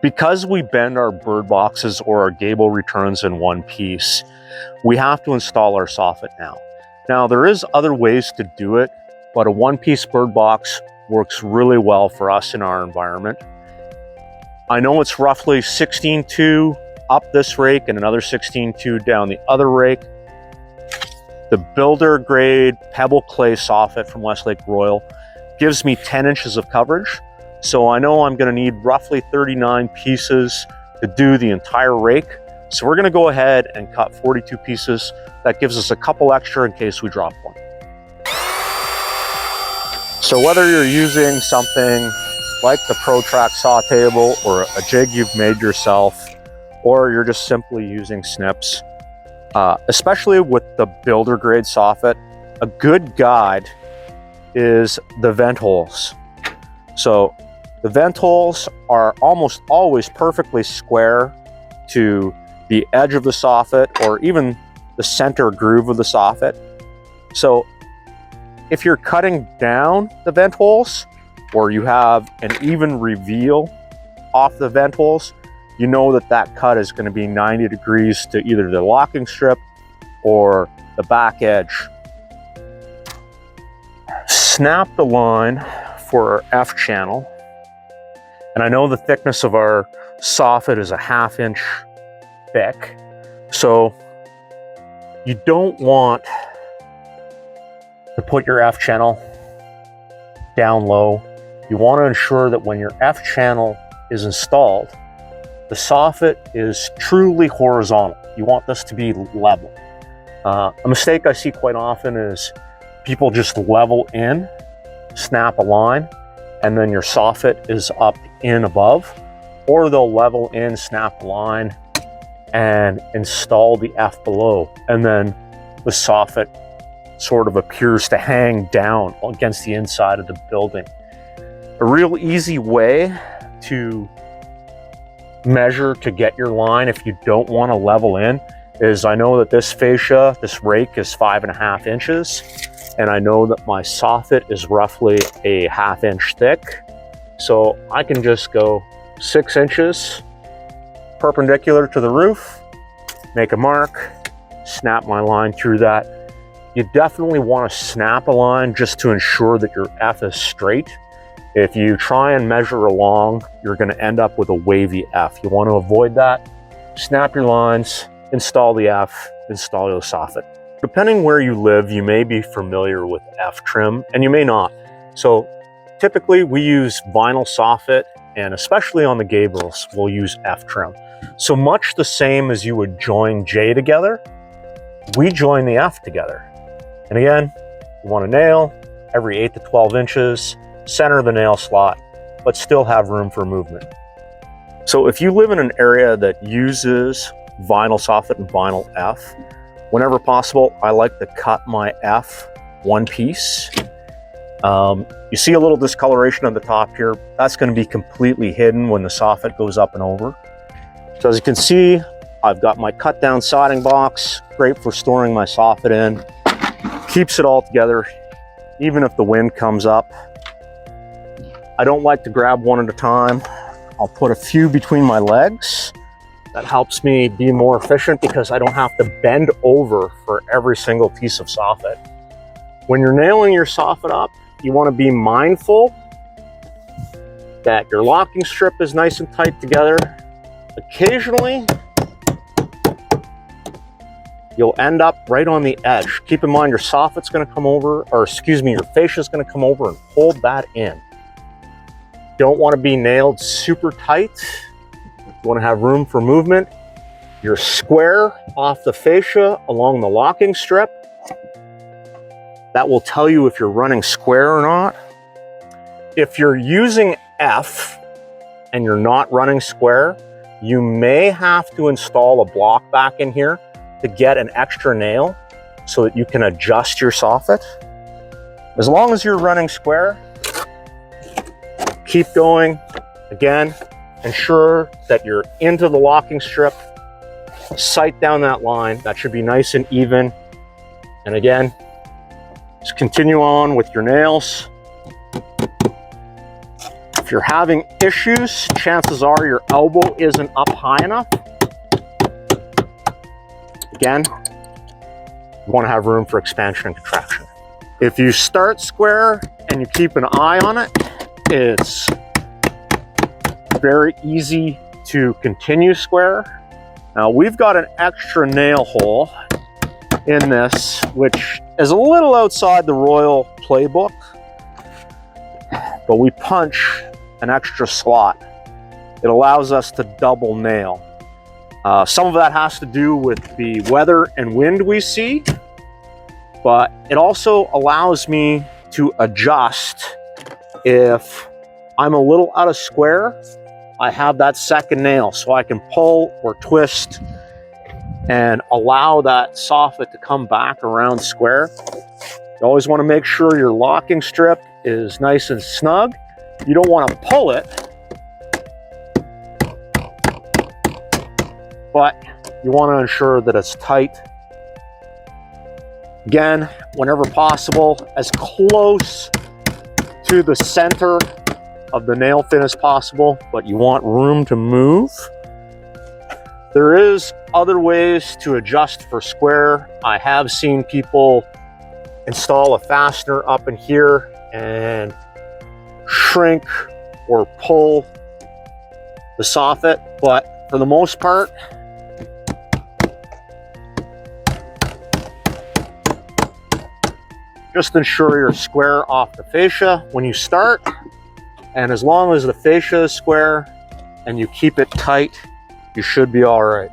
Because we bend our bird boxes or our gable returns in one piece, we have to install our soffit now. Now, there is other ways to do it, but a one-piece bird box works really well for us in our environment. I know it's roughly 16.2 up this rake and another 16.2 down the other rake. The builder grade pebble clay soffit from Westlake Royal gives me 10 inches of coverage. So I know I'm gonna need roughly 39 pieces to do the entire rake. So we're gonna go ahead and cut 42 pieces. That gives us a couple extra in case we drop one. So whether you're using something like the ProTrax Saw Table or a jig you've made yourself, or you're just simply using snips, especially with the builder grade soffit, a good guide is the vent holes. So the vent holes are almost always perfectly square to the edge of the soffit or even the center groove of the soffit. So if you're cutting down the vent holes or you have an even reveal off the vent holes, you know that that cut is going to be 90 degrees to either the locking strip or the back edge. Snap the line for our F channel. And I know the thickness of our soffit is a 1/2 inch thick. So you don't want to put your F channel down low. You want to ensure that when your F channel is installed, the soffit is truly horizontal. You want this to be level. A mistake I see quite often is people just level in, snap a line, and then your soffit is up in above, or they'll level in, snap a line, and install the F below, and then the soffit sort of appears to hang down against the inside of the building. A real easy way to measure to get your line if you don't want to level in is, I know that this fascia, this rake is 5.5 inches, and I know that my soffit is roughly a 1/2 inch thick. So I can just go 6 inches perpendicular to the roof, make a mark, snap my line through that. You definitely want to snap a line just to ensure that your F is straight. If you try and measure along, you're going to end up with a wavy F. You want to avoid that. Snap your lines, install the F, install your soffit. Depending where you live, you may be familiar with F trim and you may not. So typically we use vinyl soffit, and especially on the gables, we'll use F trim. So much the same as you would join J together, we join the F together. And again, you want to nail every 8 to 12 inches, center the nail slot, but still have room for movement. So if you live in an area that uses vinyl soffit and vinyl F, whenever possible, I like to cut my F one piece. You see a little discoloration on the top here. That's going to be completely hidden when the soffit goes up and over. So as you can see, I've got my cut down siding box, great for storing my soffit in. Keeps it all together, even if the wind comes up. I don't like to grab one at a time. I'll put a few between my legs. That helps me be more efficient because I don't have to bend over for every single piece of soffit. When you're nailing your soffit up, you want to be mindful that your locking strip is nice and tight together. Occasionally, you'll end up right on the edge. Keep in mind your soffit's going to come over, or excuse me, your fascia is going to come over and hold that in. Don't want to be nailed super tight. You want to have room for movement. You're square off the fascia along the locking strip. That will tell you if you're running square or not. If you're using F and you're not running square, you may have to install a block back in here to get an extra nail so that you can adjust your soffit. As long as you're running square, keep going. Again, ensure that you're into the locking strip, sight down that line. That should be nice and even. And again, just continue on with your nails. If you're having issues, chances are your elbow isn't up high enough. Again, you want to have room for expansion and contraction. If you start square and you keep an eye on it, it's very easy to continue square. Now we've got an extra nail hole in this, which is a little outside the Royal playbook, but we punch an extra slot. It allows us to double nail. Some of that has to do with the weather and wind we see, but it also allows me to adjust if I'm a little out of square. I have that second nail, so I can pull or twist and allow that soffit to come back around square. You always want to make sure your locking strip is nice and snug. You don't want to pull it, but you want to ensure that it's tight. Again, whenever possible, as close to the center of the nail fin as possible, but you want room to move. There is other ways to adjust for square. I have seen people install a fastener up in here and shrink or pull the soffit, but for the most part, just ensure you're square off the fascia when you start. And as long as the fascia is square and you keep it tight, you should be all right.